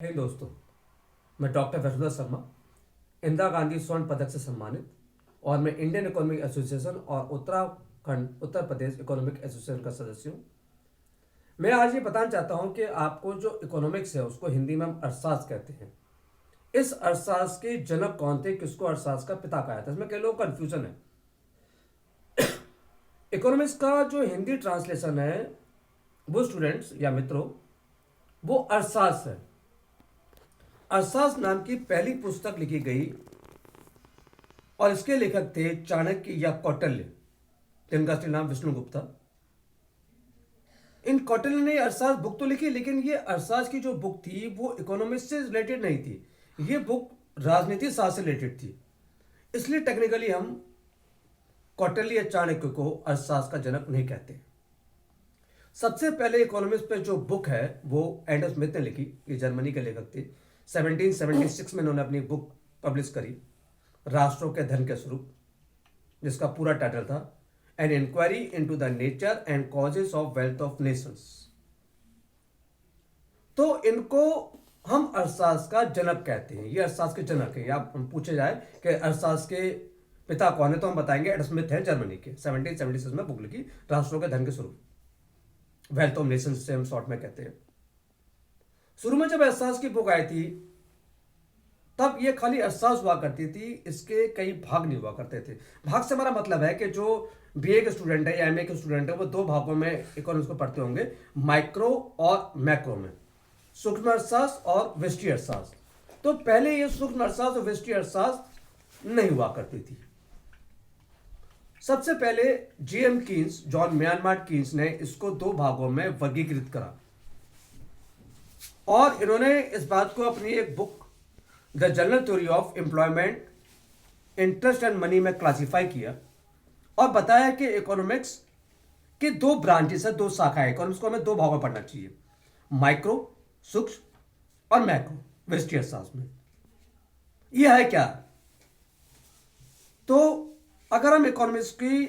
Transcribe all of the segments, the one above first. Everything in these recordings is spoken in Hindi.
हे दोस्तों, मैं डॉक्टर वसुधा शर्मा, इंदिरा गांधी स्वर्ण पदक से सम्मानित, और मैं इंडियन इकोनॉमिक एसोसिएशन और उत्तराखंड उत्तर प्रदेश इकोनॉमिक एसोसिएशन का सदस्य हूँ। मैं आज ये बताना चाहता हूँ कि आपको जो इकोनॉमिक्स है उसको हिंदी में हम अर्थशास्त्र कहते हैं। इस अर्थशास्त्र के जनक कौन थे, किसको अर्थशास्त्र का पिता कहा था, इसमें कई लोगों को कन्फ्यूजन है। इकोनॉमिक्स का जो हिंदी ट्रांसलेशन है वो स्टूडेंट्स या मित्रों, वो अर्थशास्त्र है। अर्थशास्त्र नाम की पहली पुस्तक लिखी गई और इसके लेखक थे चाणक्य या कौटिल्य, जिनका असली नाम विष्णुगुप्त था। इन कौटिल्य ने अर्थशास्त्र बुक तो लिखी, लेकिन ये अर्थशास्त्र की जो बुक थी वो इकोनॉमिक्स से रिलेटेड नहीं थी। ये बुक राजनीति शास्त्र से रिलेटेड थी। इसलिए टेक्निकली हम कौटिल्य या चाणक्य को अर्थशास्त्र का जनक नहीं कहते। सबसे पहले इकोनॉमिक्स पे जो बुक है वो एडम स्मिथ ने लिखी। ये जर्मनी के लेखक थे। 1776 में उन्होंने अपनी बुक पब्लिश करी, राष्ट्रों के धन के स्वरूप, जिसका पूरा टाइटल था an inquiry into the nature and causes of wealth of nations. तो इनको हम अर्थशास्त्र का जनक कहते हैं। ये अर्थशास्त्र के जनक है। या पूछे जाए कि अर्थशास्त्र के पिता कौन है, तो हम बताएंगे एडम स्मिथ है, जर्मनी के। 1776 में बुक लिखी, राष्ट्रों के धन के स्वरूप, वेल्थ ऑफ नेशंस से हम शॉर्ट में कहते हैं। शुरू में जब अर्थशास्त्र की बुक आई थी तब ये खाली अर्थशास्त्र हुआ करती थी, इसके कई भाग नहीं हुआ करते थे। भाग से हमारा मतलब है कि जो बीए के स्टूडेंट है या एमए के स्टूडेंट है वो दो भागों में इकोनॉमिक्स को पढ़ते होंगे, माइक्रो और मैक्रो में, सूक्ष्म अर्थशास्त्र और व्यष्टि अर्थशास्त्र। तो पहले ये सूक्ष्म अर्थशास्त्र और व्यष्टि अर्थशास्त्र नहीं हुआ करती थी। सबसे पहले जेएम कीन्स, जॉन म्यानमार्ट कीन्स ने इसको दो भागों में वर्गीकृत करा और इन्होंने इस बात को अपनी एक book the general theory of employment, interest and money में क्लासिफाई किया और बताया कि इकोनॉमिक्स के दो ब्रांचेस है, दो शाखाएं। इकोनॉमिक्स को हमें दो भागों में पढ़ना चाहिए, माइक्रो सूक्ष्म और मैक्रो व्यष्टि अर्थशास्त्र में। यह है क्या? तो अगर हम इकोनॉमिक्स की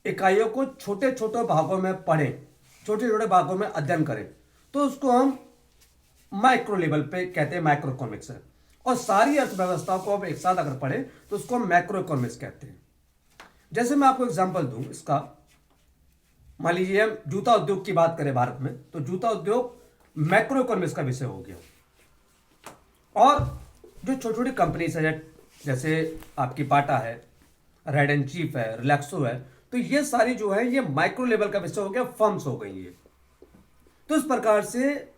इकाइयों को छोटे छोटे भागों में पढ़ें, छोटे छोटे भागों में अध्ययन करें, तो उसको हम माइक्रो लेवल पे कहते हैं, माइक्रो इकोनॉमिक्स है। और सारी अर्थव्यवस्था को अब एक साथ अगर पढ़ें तो उसको हम मैक्रो इकोनॉमिक्स कहते हैं। जैसे मैं आपको एग्जांपल दूं इसका, मान लीजिए हम जूता उद्योग की बात करें भारत में, तो जूता उद्योग मैक्रो इकोनॉमिक्स का विषय हो गया। और जो छोटी छोटी कंपनीज है, जैसे आपकी बाटा है, रेड एंड चीफ है, रिलैक्सो है, तो ये सारी जो है ये माइक्रो लेवल का विषय हो गया, फर्म्स हो गई ये। तो इस प्रकार से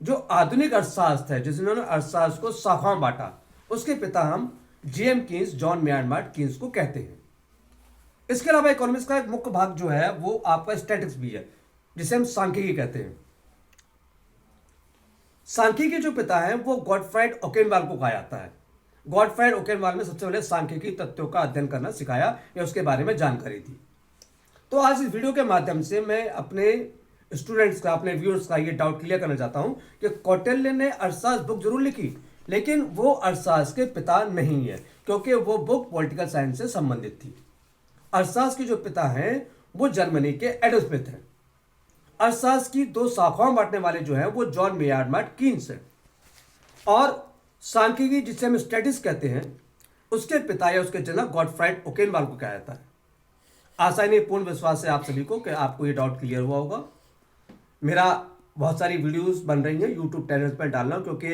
जो आधुनिक अर्थशास्त्र है, जिन्होंने अर्थशास्त्र को शाखाओं बांटा, उसके पिता हम जेएम कीन्स, जॉन म्यानमार्ट कीन्स को कहते हैं। इसके अलावा इकोनॉमिक्स का एक मुख्य भाग जो है वो आपका स्टैटिस्टिक्स भी है, जिसे हम सांख्यिकी कहते हैं। सांख्यिकी जो पिता है वो गॉटफ्राइड ओकेनवाल को कहा जाता है। गॉटफ्राइड ओकेनवाल ने सबसे पहले सांख्यिकी तथ्यों का अध्ययन करना सिखाया या उसके बारे में जानकारी दी। तो आज इस वीडियो के माध्यम से मैं अपने स्टूडेंट्स का, अपने व्यूअर्स का ये डाउट क्लियर करना चाहता हूं कि कौटिल्य ने अर्थशास्त्र बुक जरूर लिखी, लेकिन वो अर्थशास्त्र के पिता नहीं है, क्योंकि वो बुक पॉलिटिकल साइंस से संबंधित थी। अर्थशास्त्र के जो पिता हैं वो जर्मनी के एडम स्मिथ हैं। अर्थशास्त्र की दो शाखाओं बांटने वाले जो हैं वो जॉन म्यानमार्ट कीन्स हैं। और सांख्यिकी, जिसे हम स्टैटिस्टिक्स कहते हैं, उसके पिता या उसके जनक गॉटफ्राइड ओकेनवाल को कहा जाता है। आशा नहीं, पूर्ण विश्वास है आप सभी को कि आपको ये डाउट क्लियर हुआ होगा। मेरा बहुत सारी वीडियोस बन रही हैं यूट्यूब चैनल पर डालना, क्योंकि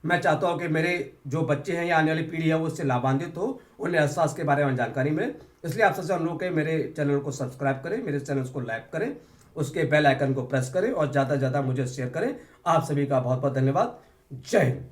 मैं चाहता हूं कि मेरे जो बच्चे हैं या आने वाली पीढ़ी है वो उससे लाभान्वित हो, उन्हें अर्थशास्त्र के बारे में जानकारी मिले। इसलिए आप सबसे अनुरोध है मेरे चैनल को सब्सक्राइब करें, मेरे चैनल को लाइक करें, उसके बेल आइकन को प्रेस करें और ज़्यादा से ज़्यादा मुझे शेयर करें। आप सभी का बहुत बहुत धन्यवाद। जय हिंद।